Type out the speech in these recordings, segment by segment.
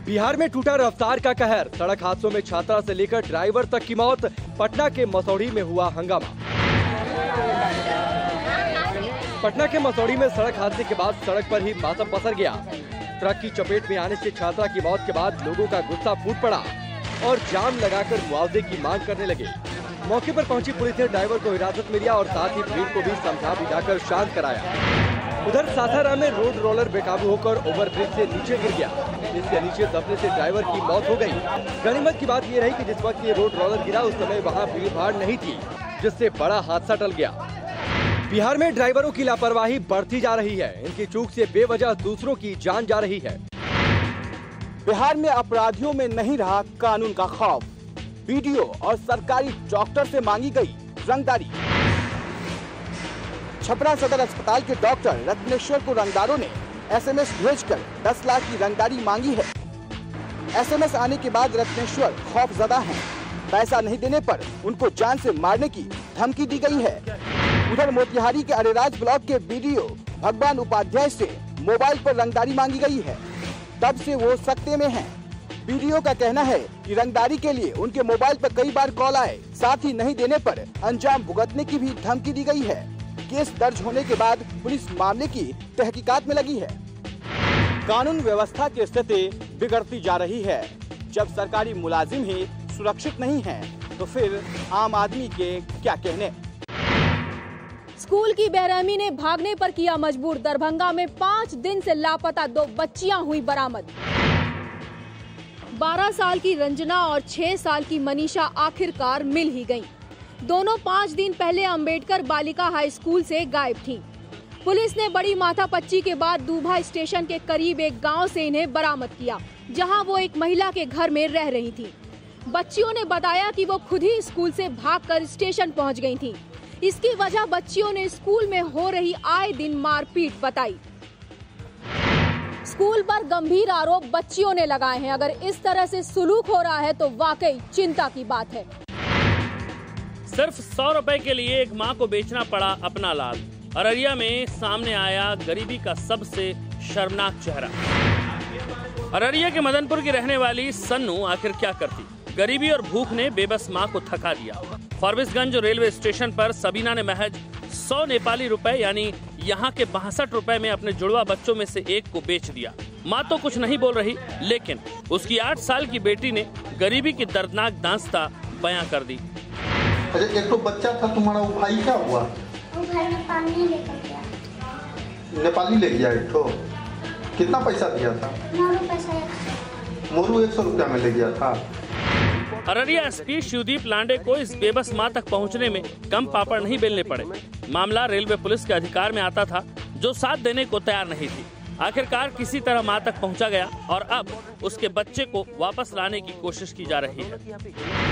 बिहार में टूटा रफ्तार का कहर, सड़क हादसों में छात्रा से लेकर ड्राइवर तक की मौत। पटना के मसौढ़ी में हुआ हंगामा। पटना के मसौढ़ी में सड़क हादसे के बाद सड़क पर ही मातम पसर गया। ट्रक की चपेट में आने से छात्रा की मौत के बाद लोगों का गुस्सा फूट पड़ा और जाम लगाकर मुआवजे की मांग करने लगे। मौके पर पहुंची पुलिस ने ड्राइवर को हिरासत में लिया और साथ ही भीड़ को भी समझा बुझाकर शांत कराया। उधर सासाराम में रोड रोलर बेकाबू होकर ओवरब्रिज से नीचे गिर गया, जिसके नीचे दबने से ड्राइवर की मौत हो गई। गनीमत की बात ये रही कि जिस वक्त ये रोड रोलर गिरा उस समय वहाँ भीड़ भाड़ नहीं थी, जिससे बड़ा हादसा टल गया। बिहार में ड्राइवरों की लापरवाही बढ़ती जा रही है। इनकी चूक से बेवजह दूसरों की जान जा रही है। बिहार में अपराधियों में नहीं रहा कानून का खौफ। बीडीओ और सरकारी डॉक्टर से मांगी गई रंगदारी। छपरा सदर अस्पताल के डॉक्टर रत्नेश्वर को रंगदारों ने एसएमएस भेजकर 10 लाख की रंगदारी मांगी है। एसएमएस आने के बाद रत्नेश्वर खौफजदा हैं। पैसा नहीं देने पर उनको जान से मारने की धमकी दी गई है। उधर मोतिहारी के अरेराज ब्लॉक के बीडीओ भगवान उपाध्याय से मोबाइल पर रंगदारी मांगी गई है। तब से वो सकते में हैं। बीडीओ का कहना है कि रंगदारी के लिए उनके मोबाइल पर कई बार कॉल आए, साथ ही नहीं देने पर अंजाम भुगतने की भी धमकी दी गई है। केस दर्ज होने के बाद पुलिस मामले की तहकीकात में लगी है। कानून व्यवस्था की स्थिति बिगड़ती जा रही है। जब सरकारी मुलाजिम ही सुरक्षित नहीं हैं, तो फिर आम आदमी के क्या कहने। स्कूल की बेरहमी ने भागने पर किया मजबूर। दरभंगा में 5 दिन से लापता 2 बच्चियां हुई बरामद। 12 साल की रंजना और 6 साल की मनीषा आखिरकार मिल ही गईं। दोनों 5 दिन पहले अंबेडकर बालिका हाई स्कूल से गायब थीं। पुलिस ने बड़ी माथापच्ची के बाद दूभा स्टेशन के करीब एक गांव से इन्हें बरामद किया, जहां वो एक महिला के घर में रह रही थीं। बच्चियों ने बताया कि वो खुद ही स्कूल से भागकर स्टेशन पहुंच गई थीं। इसकी वजह बच्चियों ने स्कूल में हो रही आए दिन मारपीट बताई। स्कूल पर गंभीर आरोप बच्चियों ने लगाए हैं। अगर इस तरह से सुलूक हो रहा है तो वाकई चिंता की बात है। सिर्फ 100 रुपए के लिए एक मां को बेचना पड़ा अपना लाल। अररिया में सामने आया गरीबी का सबसे शर्मनाक चेहरा। अररिया के मदनपुर की रहने वाली सन्नू आखिर क्या करती। गरीबी और भूख ने बेबस मां को थका दिया। फारबिसगंज रेलवे स्टेशन पर सबीना ने महज 100 नेपाली रुपए यानी यहाँ के 62 रुपए में अपने जुड़वा बच्चों में से एक को बेच दिया। माँ तो कुछ नहीं बोल रही, लेकिन उसकी 8 साल की बेटी ने गरीबी की दर्दनाक दास्तां बयां कर दी। अरे एक तो बच्चा था तुम्हारा, वो भाई क्या हुआ? वो घर में पानी लेकर गया। नेपाली ले गया एक तो। कितना पैसा दिया था? मोरू 100 रुपया में ले गया था। अररिया एसपी शिवदीप लांडे को इस बेबस मां तक पहुंचने में कम पापड़ नहीं बेलने पड़े। मामला रेलवे पुलिस के अधिकार में आता था, जो साथ देने को तैयार नहीं थी। आखिरकार किसी तरह मां तक पहुंचा गया और अब उसके बच्चे को वापस लाने की कोशिश की जा रही है।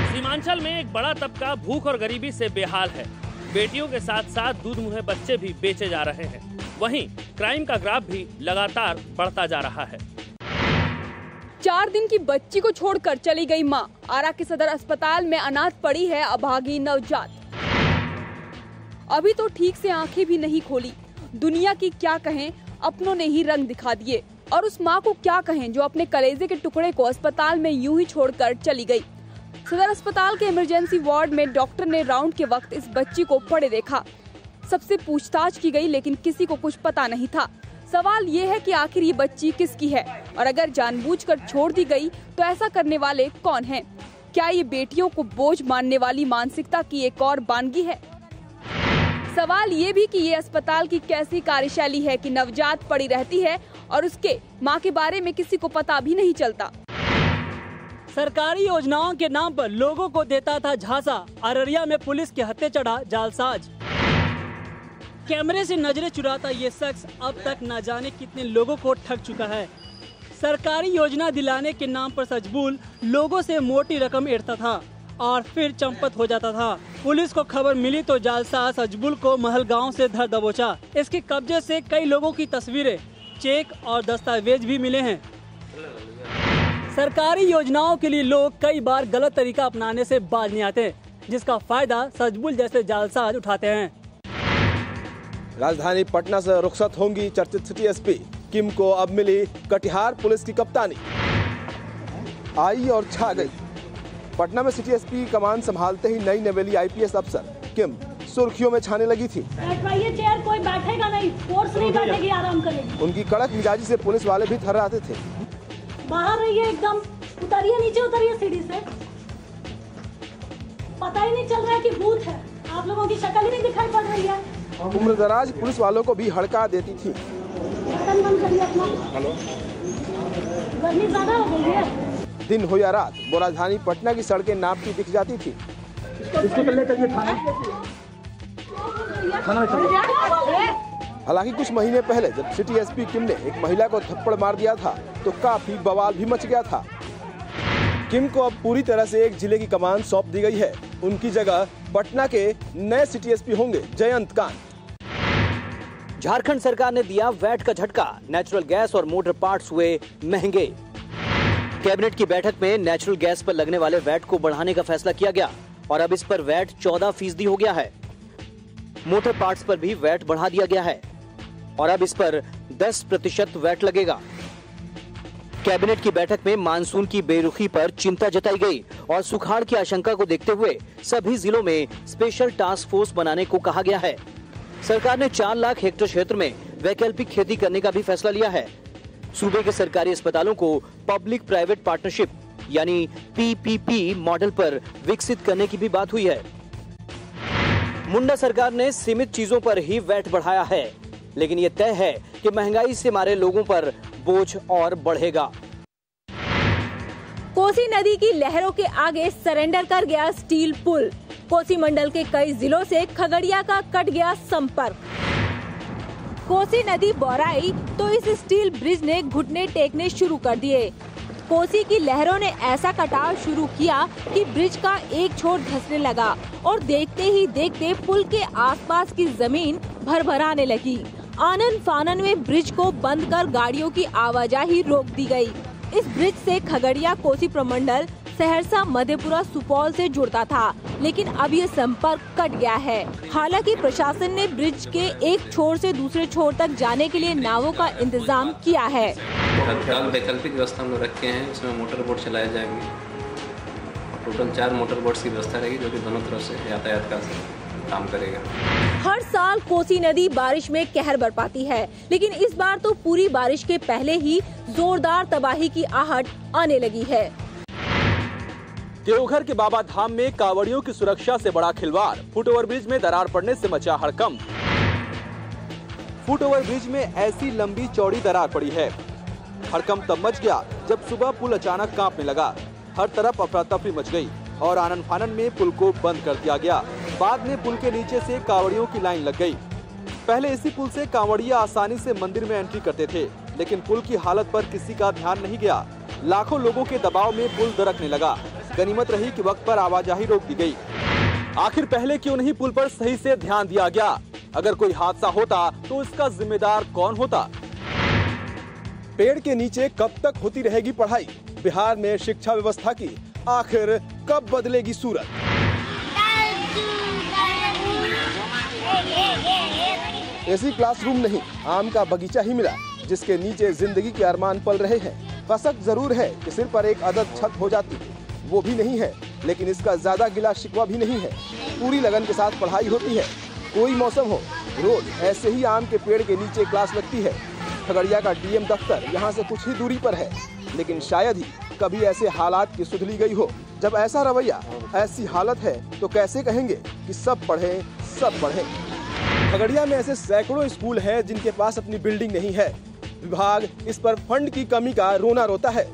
सीमांचल में एक बड़ा तबका भूख और गरीबी से बेहाल है। बेटियों के साथ साथ दूध मुहे बच्चे भी बेचे जा रहे हैं। वहीं क्राइम का ग्राफ भी लगातार बढ़ता जा रहा है। 4 दिन की बच्ची को छोड़कर चली गई मां। आरा के सदर अस्पताल में अनाथ पड़ी है अभागी नवजात। अभी तो ठीक से आंखें भी नहीं खोली। दुनिया की क्या कहें, अपनों ने ही रंग दिखा दिए। और उस मां को क्या कहें जो अपने कलेजे के टुकड़े को अस्पताल में यूं ही छोड़कर चली गई। सदर अस्पताल के इमरजेंसी वार्ड में डॉक्टर ने राउंड के वक्त इस बच्ची को पड़े देखा। सबसे पूछताछ की गई, लेकिन किसी को कुछ पता नहीं था। सवाल ये है कि आखिर ये बच्ची किसकी है और अगर जानबूझकर छोड़ दी गई तो ऐसा करने वाले कौन हैं? क्या ये बेटियों को बोझ मानने वाली मानसिकता की एक और बानगी है? सवाल ये भी कि ये अस्पताल की कैसी कार्यशैली है कि नवजात पड़ी रहती है और उसके मां के बारे में किसी को पता भी नहीं चलता। सरकारी योजनाओं के नाम पर लोगों को देता था झांसा। अररिया में पुलिस के हत्थे चढ़ा जालसाज। कैमरे से नजरें चुराता ये शख्स अब तक न जाने कितने लोगों को ठग चुका है। सरकारी योजना दिलाने के नाम पर सजबूल लोगों से मोटी रकम एड़ता था और फिर चंपत हो जाता था। पुलिस को खबर मिली तो जालसाज सजबुल को महलगांव से धर दबोचा। इसके कब्जे से कई लोगों की तस्वीरें, चेक और दस्तावेज भी मिले हैं। सरकारी योजनाओं के लिए लोग कई बार गलत तरीका अपनाने से बाज नहीं आते, जिसका फायदा सजबुल जैसे जालसाज उठाते हैं। राजधानी पटना से रुखसत होंगी चर्चित सिटी एसपी किम को अब मिली कटिहार पुलिस की कप्तानी। आई और छा गई। पटना में सिटी एसपी कमान संभालते ही नई नवेली आईपीएस अफसर किम सुर्खियों में छाने लगी थी। चेयर कोई बैठेगा नहीं, फोर्स नहीं बैठेगी, आराम करेगी। उनकी कड़क मिजाजी से पुलिस वाले भी थर्राते थे। बाहर रहिए, एकदम उतरिए, नीचे उतरिए सीढ़ी से। पता ही नहीं चल रहा है कि भूत है, आप लोगों की शक्ल ही नहीं दिखाई पड़ रही है। उम्रदराज पुलिस वालों को भी हड़का देती थी। गर्मी ज्यादा हो गई है। दिन हो या रात, वो राजधानी पटना की सड़कें नापती दिख जाती थी। हालांकि कुछ महीने पहले जब सिटी एसपी किम ने एक महिला को थप्पड़ मार दिया था तो काफी बवाल भी मच गया था। किम को अब पूरी तरह से एक जिले की कमान सौंप दी गई है। उनकी जगह पटना के नए सिटी एसपी होंगे जयंत कांत। झारखंड सरकार ने दिया वैट का झटका, नेचुरल गैस और मोटर पार्ट्स हुए महंगे। कैबिनेट की बैठक में नेचुरल गैस पर लगने वाले वैट को बढ़ाने का फैसला किया गया और अब इस पर वैट 14% हो गया है। मोटर पार्ट्स पर भी वैट बढ़ा दिया गया है और अब इस पर 10% वैट लगेगा। कैबिनेट की बैठक में मानसून की बेरुखी पर चिंता जताई गई और सुखाड़ की आशंका को देखते हुए सभी जिलों में स्पेशल टास्क फोर्स बनाने को कहा गया है। सरकार ने 4 लाख हेक्टेयर क्षेत्र में वैकल्पिक खेती करने का भी फैसला लिया है। सूबे के सरकारी अस्पतालों को पब्लिक प्राइवेट पार्टनरशिप यानी पीपीपी मॉडल पर विकसित करने की भी बात हुई है। मुंडा सरकार ने सीमित चीजों पर ही वैट बढ़ाया है, लेकिन ये तय है कि महंगाई से मारे लोगों पर बोझ और बढ़ेगा। कोसी नदी की लहरों के आगे सरेंडर कर गया स्टील पुल। कोसी मंडल के कई जिलों से खगड़िया का कट गया संपर्क। कोसी नदी बौराई तो इस स्टील ब्रिज ने घुटने टेकने शुरू कर दिए। कोसी की लहरों ने ऐसा कटाव शुरू किया कि ब्रिज का एक छोर धंसने लगा और देखते ही देखते पुल के आसपास की जमीन भरभराने लगी। आनन फानन में ब्रिज को बंद कर गाड़ियों की आवाजाही रोक दी गई। इस ब्रिज से खगड़िया कोसी प्रमंडल सहरसा मधेपुरा सुपौल से जुड़ता था, लेकिन अब ये संपर्क कट गया है। हालांकि प्रशासन ने ब्रिज के एक छोर से दूसरे छोर तक जाने के लिए नावों का इंतजाम किया है। तत्काल वैकल्पिक व्यवस्था हम लोग रखे हैं, उसमें मोटर बोट चलाए जाएंगे। टोटल 4 मोटर बोट्स की व्यवस्था रहेगी जो कि दोनों तरफ से यातायात का काम करेगा। हर साल कोसी नदी बारिश में कहर बरपाती है, लेकिन इस बार तो पूरी बारिश के पहले ही जोरदार तबाही की आहट आने लगी है। देवघर के बाबा धाम में कांवड़ियों की सुरक्षा से बड़ा खिलवाड़, फुटओवर ब्रिज में दरार पड़ने से मचा हड़कंप। फुटओवर ब्रिज में ऐसी लंबी चौड़ी दरार पड़ी है। हड़कंप तब मच गया जब सुबह पुल अचानक कांपने लगा। हर तरफ अफरा तफरी मच गई और आनन फानन में पुल को बंद कर दिया गया। बाद में पुल के नीचे से कांवड़ियों की लाइन लग गई। पहले इसी पुल से कांवड़िया आसानी से मंदिर में एंट्री करते थे, लेकिन पुल की हालत पर किसी का ध्यान नहीं गया। लाखों लोगों के दबाव में पुल दरकने लगा। गनीमत रही कि वक्त पर आवाजाही रोक दी गई। आखिर पहले क्यों नहीं पुल पर सही से ध्यान दिया गया? अगर कोई हादसा होता तो इसका जिम्मेदार कौन होता? पेड़ के नीचे कब तक होती रहेगी पढ़ाई? बिहार में शिक्षा व्यवस्था की आखिर कब बदलेगी सूरत? ऐसी क्लासरूम नहीं, आम का बगीचा ही मिला जिसके नीचे जिंदगी के अरमान पल रहे हैं। कसक जरूर है कि सिर पर एक अदद छत हो जाती, वो भी नहीं है, लेकिन इसका ज्यादा गिला शिकवा भी नहीं है। पूरी लगन के साथ पढ़ाई होती है। कोई मौसम हो, रोज ऐसे ही आम के पेड़ के नीचे क्लास लगती है। खगड़िया का डीएम दफ्तर यहाँ से कुछ ही दूरी पर है, लेकिन शायद ही कभी ऐसे हालात की सुध ली गई हो। जब ऐसा रवैया, ऐसी हालत है तो कैसे कहेंगे कि सब पढ़े सब पढ़े? खगड़िया में ऐसे सैकड़ों स्कूल हैं जिनके पास अपनी बिल्डिंग नहीं है। विभाग इस पर फंड की कमी का रोना रोता है।